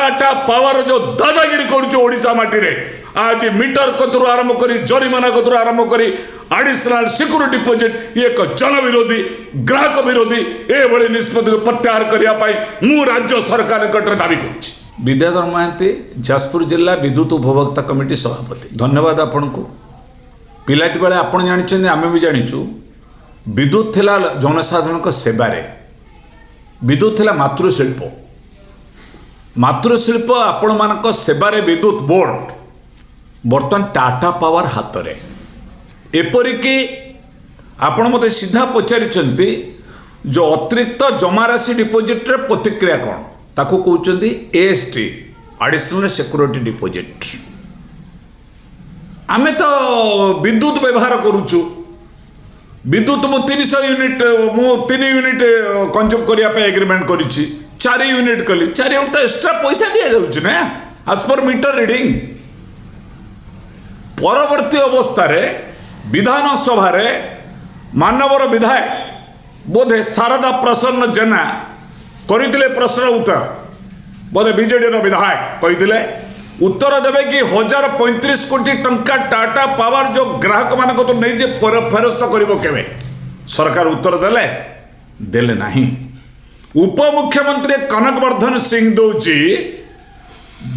Tata power जो दादागिरी करुचा माटी रे आज मीटर कतरू आरंभ करी जरिमाना कतरू आरंभ करी एडिशनल सिक्यूरिटी डिपोजिट ये एक जन विरोधी ग्राहक विरोधी ये निष्पत्ति को प्रत्याहार करने मु राज्य सरकार निकट दाबी करुच्ची। विद्याधर महांती जाजपुर जिला विद्युत उपभोक्ता कमिटी सभापति। धन्यवाद आपन को। पिलाटी बेले आपण जानिछन आमे भी जानिछु विद्युत थिला जनसाधारण सेवारे विद्युत थिला मातृशिल्प आपण मानक सेवारे विद्युत बोर्ड बर्तमान टाटा पावर हाथ रे एपरिकी आपण मते सीधा पचारिचंती जो अतिरिक्त जमाराशि डिपोजिट रे प्रतिक्रिया कौन ताको कहउचंती एएसटी एडिशनल सिक्यूरिटी डिपोजिट। आमे तो विद्युत व्यवहार करूछु विद्युत मु 300 यूनिट मु 3 यूनिट कंज्यूम करिया पे एग्रीमेंट करिछि 4 यूनिट कली 4 यूनिट तो एक्स्ट्रा पैसा दिया जाउछि ना एज पर मीटर रीडिंग। परवर्ती अवस्था रे विधान सभा रे मानवर विधायक बोधे शारदा प्रसन्न जेना करिथिले प्रश्न उत्तर बोधे बीजेडी रो विधायक कहिथिले उत्तर देवे कि 1035 कोटी टंका टाटा पावर जो ग्राहक मान को तो नहीं जे फेरस्त करिवो केबे सरकार उत्तर देले नहीं। उप मुख्यमंत्री कनकवर्धन सिंह दौजी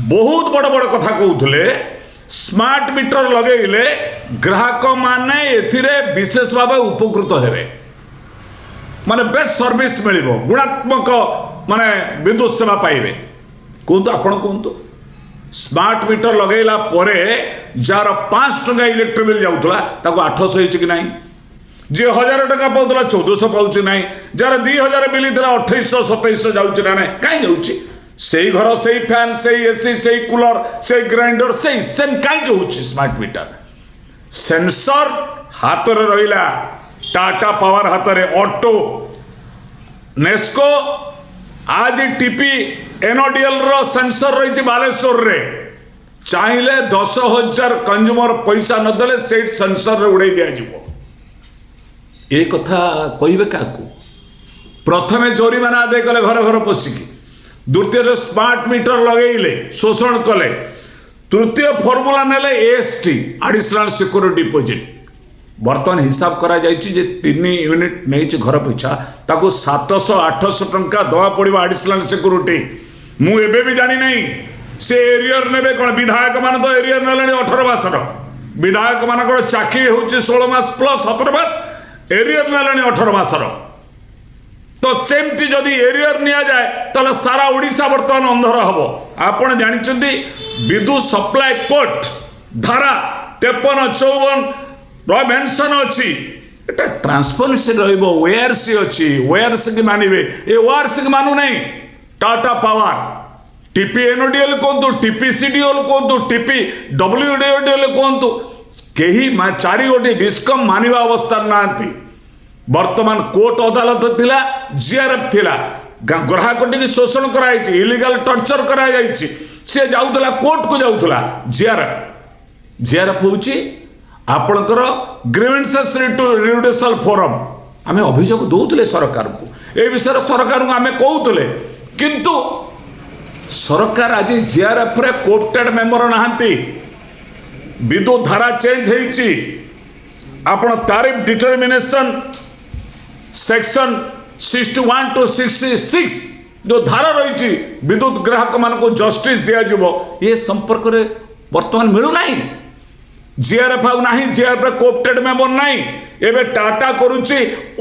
बहुत बड़ बड़ कथा कहउथले स्मार्ट मीटर लगेले ग्राहक माने एथिरे विशेष भाव उपकृत हेबे माने बेस्ट सर्विस मिलिबो गुणात्मक माने विद्युत सेवा पाइबे। कहतु आपण कहतु स्मार्ट मीटर लगेला परे जार 5 टंका इलेक्ट्रिक बिल जाउतला ताको 800 होइछि कि नाही जे 1000 टंका पाउतला 1400 पाउछि नाही जार 2000 बिल दिला 2800 2700 जाउछि ना नाही काई जाउछि सेई घर सेई फैन सेई एसी सेई कूलर सेई ग्राइंडर सेई सेम काई होउछि। स्मार्ट मीटर सेंसर हाथ रे रहिला टाटा पावर हाथ रे ऑटो नेस्को आज टीपी एनओडीएल रो सेंसर रही बालेश्वर रे चाहिले 10,000 कंज्यूमर पैसा न देले से सेंसर रे उड़ाई दिया जीवो। ए कथा कहिबे काकू प्रथमे जोरिमाना आदे कले घर घर पसिकी द्वितीय स्मार्ट मीटर लगेइले शोषण कले तृतीय फॉर्मूला नेले एएसटी एडिशनल सिक्यूरिटी डिपोजिट बर्तमान हिसाब करा जाइछि जे 3 यूनिट नहीं घर पिछा ताको 700-800 टंका दवा पड़िबा एडिशनल सिक्यूरिटी मु एबे भी जानी नहीं से एरियर नेबे कोन विधायक मान तो एरियर नेले 18 मासर विधायक मान चाकरी होछि 16 मास प्लस 17 मास एरियर नेले 18 मासर तो सेमती जदि एरियर निया जाए ताले सारा ओडिशा बर्तमान अंधर हबो। आपण जानिचंती विद्युत सप्लाई कोड धारा 53-54 रो मेंशन अछि एटा ट्रांसपेरेंसी रहइबो ओआरसी अछि ओआरसी के मानिबे ए ओआरसी के मानु नहीं टाटा पावर टीपी एनओडीएल कोंतु टीपी सीडीएल कोंतु टीपी डब्ल्यूडीएल कोंतु केही 4 गोटी डिस्कम मानिबा अवस्था नांती। वर्तमान कोर्ट अदालत थिला जीआरएफ थिला ग्राहक टी शोषण कराई इलीगल टर्चर कराई से जाउतला कोर्ट को जाउतला जीआरएफ होउची आपणकर ग्रीवेंसेस रिड्यूसल फोरम आमे अभियोग दउतले सरकार को ए विषय सरकार को आमे कहउतले किंतु सरकार आज जीआरएफ रे कोप्टेड मेंबर नाहंती विद्युत धारा चेंज हेइची आपण तारिफ डिटरमिनेशन सेक्शन 61 to 66 जो धारा रही विद्युत ग्राहक मान को जस्टिस दिया जीवो ये संपर्क रे वर्तमान मिलू नहीं जीआरएफ आउ नहीं जीआरएफ कोप्टेड मेंबर नहीं एबे टाटा करूची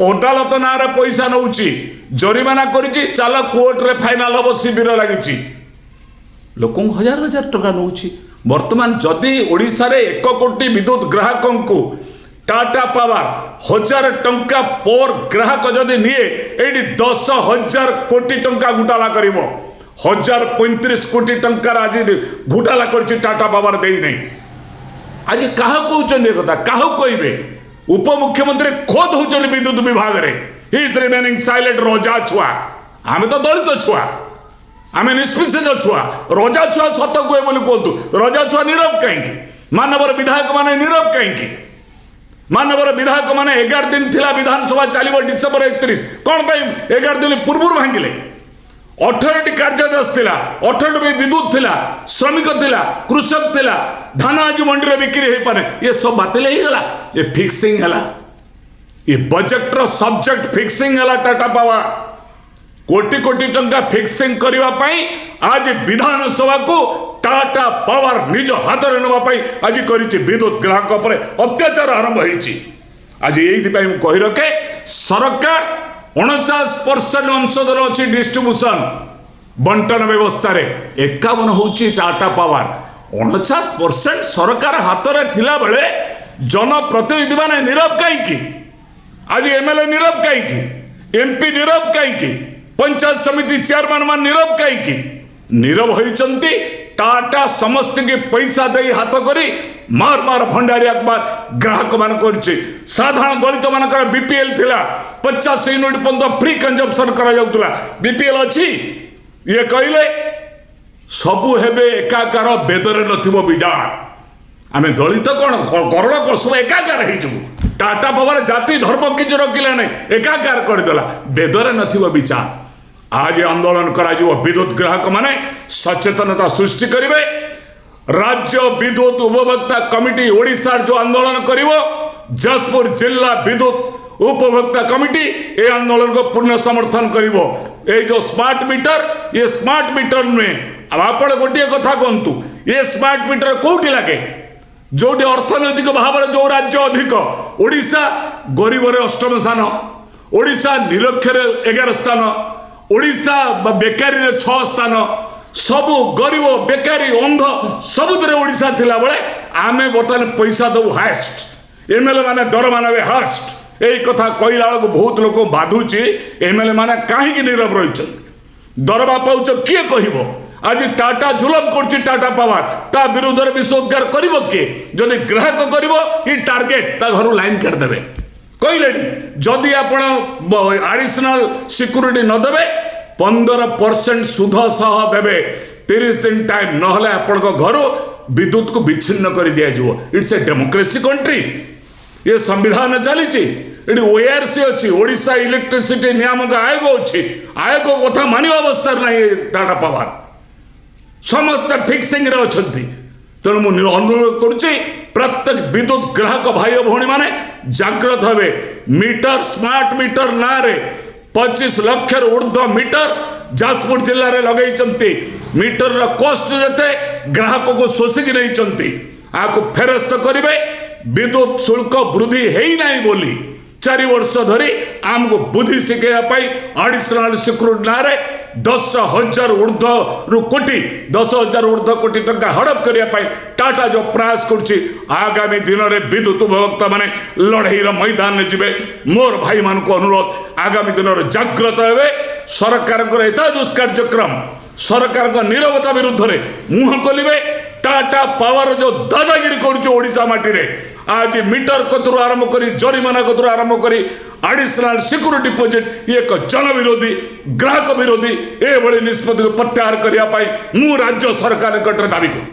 अदालत ना रे पैसा नउची जरिमाना करिची चला कोर्ट रे फाइनल हबो शिविर लागिची लोक 1000 टका नउची। वर्तमान जदि ओडिसा रे 1 कोटी विद्युत ग्राहकों को टाटा पावर 1000 टंका पर ग्राहक जदि निये एडी 10,000 कोटी टंका घोटाला करिवो 1035 कोटी टंका आज घोटाला करछि टाटा पावर देई नहीं। आज काहा कहउछन कथा काहू कहबे उप मुख्यमंत्री खोद होचन विद्युत विभाग रे ही इज रिमेनिंग साइलेंट रोजा छुआ आमे तो दलित छुआ आमे निष्पिसित छुआ रोजा छुआ सत कहे बोली कहतु रोजा छुआ नीरव कहीं मानवर विधायक माने नीरव कहीं मानवर विधायक माने 11 दिन थिला विधानसभा चलिबो डिसेंबर 31 कोन पे 11 दिन पूर्व भांगिले 18ଟି କାର୍ଯ୍ୟାଦେଶ ଥିଲା, 18ଟି ବିଦ୍ୟୁତ ଥିଲା, ଶ୍ରମିକ ଥିଲା, କୃଷକ ଥିଲା, ଧାନ ଆଜି ମଣ୍ଡିରେ ବିକ୍ରି ହେଇପାରେ, ଏ ସବୁ ବାତିଲ ହେଇଗଲା। ଏ ଫିକ୍ସିଂ ହେଲା, ଏ ବଜେଟ୍ର ସବଜେକ୍ଟ ଫିକ୍ସିଂ ହେଲା। ଟାଟା ପାୱାର କୋଟି କୋଟି ଟଙ୍କା ଫିକ୍ସିଂ କରିବା ପାଇଁ ଆଜି ବିଧାନସଭାକୁ ଟାଟା ପାୱାର ନିଜ ହାତରେ ନେବା ପାଇଁ ଆଜି କରିଛି। ବିଦ୍ୟୁତ ଗ୍ରାହକ ଉପରେ ଅତ୍ୟାଚାର ଆରମ୍ଭ ହେଇଛି। ଆଜି ଏଇଥିପାଇଁ ମୁଁ କହି ରଖେ, ସରକାର 49% ଅଂଶଧନ ଅଛି ଡିଷ୍ଟ୍ରିବ୍ୟୁସନ ବଣ୍ଟନ ବ୍ୟବସ୍ଥାରେ, 51 ହେଉଛି ଟାଟା ପାୱାର। 49% ସରକାର ହାତରେ ଥିଲାବେଳେ ଜନପ୍ରତିନିଧି ମାନେ ନୀରବ କାହିଁକି? ଆଜି ଏମଏଲଏ ନୀରବ କାହିଁକି? ଏମପି ନୀରବ କାହିଁକି? पंचायत समिति चेयरमैन मान नीरव कहीं नीरव होती टाटा समस्त के पैसा दे हाथ करी मार मार भंडारी अखबार ग्राहक मान कर साधारण दलित मान बीपीएल थिला 50 यूनिट पर्यंत फ्री कंजम्पशन करा बीपीएल अच्छी ये कहले सबू हेबे एकाकार बेदरे नथिबो विजार आमे दलित कौन करोड़ को सब एकाकार हो टाटा पावर जाति धर्म किसी रखिला नहीं एकाकार करदेला बेदरे नथिबो विचार। आज आंदोलन करा विद्युत ग्राहक माने सचेतनता सृष्टि करेंगे। राज्य विद्युत उपभोक्ता कमिटी ओडिशा जो आंदोलन करिवो जजपुर जिला विद्युत उपभोक्ता कमिटी ए आंदोलन को पूर्ण समर्थन करिवो। ए जो स्मार्ट मीटर ये स्मार्ट मीटर नुहे। अब आप गोटे कथा कहतु ये स्मार्ट मीटर कौटी लगे जो अर्थनैतिक भाव में जो राज्य अधिक ओडिशा गरीब अष्टम स्थान ओडिशा निरक्षर 11 स्थान ओडिशा बेकारी 6 स्थान सबु गरीब बेकारी अंध सबुरे ओडिशा थिला बेले आमे बर्तमान पैसा दबु हाएस्ट एमएलए माने दर मानवे हाएस्ट यही कथा कहला बेलू बहुत लोक बाधुची एमएलए माने कहीं नीरव रही दरबा पाउच किए कहब आज टाटा जुलम कर टाटा पावर ता विरुद्ध में विषोद्गार कर किए जदि ग्राहक कर टार्गेट ता घर लाइन काटिदेवे कहले जदि आपण एडिशनल सिक्यूरीटी न देवे 15% सुध सह देवे 30 दिन टाइम नहले आपण घर विद्युत को विच्छिन्न कर दिया। इट्स ए डेमोक्रेसी कंट्री ये संविधान चली ओआरसी अच्छी ओडिशा इलेक्ट्रिसिटी नियामक आयोग अच्छी आयोग कथा मानिबा अवस्था नहीं टाटा पावर समस्त फिक्सिंग रे अछंती। तेणु मुझे अनुरोध करुच्ची प्रत्येक विद्युत ग्राहक भाई भौणी माने जागृत हेबे। मीटर स्मार्ट मीटर ना रे 25 लाख ऊर्ध्व मीटर जाजपुर जिले में लगे मीटर कॉस्ट जते ग्राहक को शोषिक नहीं आपको फेरस्त करेंगे। विद्युत शुल्क वृद्धि है ही नहीं बोली 4 वर्ष धरी आमको बुद्धि शिखेवाई एडिशनल सिक्यूरीटी ना 10,000 ऊर्ध्व रु कोटी 10,000 ऊर्ध्व कोटी टंका हड़प करने टाटा जो प्रयास करुच्ची आगामी दिन में विद्युत उपभोक्ता माने लड़ाईर मैदान में जीवे। मोर भाई मान को अनुरोध आगामी दिन में जागृत हे सरकार एता दुष्कार्यक्रम सरकार नीरवता विरुद्ध में मुह खोलिए। टाटा पावर जो दादागिरी करुच्चा माटी रे आज मीटर कतरू आरंभ करी जरिमाना कतरू आरंभ करी एडिशनल सिक्यूरीटी डिपोजिट ये एक जन विरोधी ग्राहक विरोधी ये निष्पत्ति को प्रत्याहार करने राज्य सरकार दाबी कर।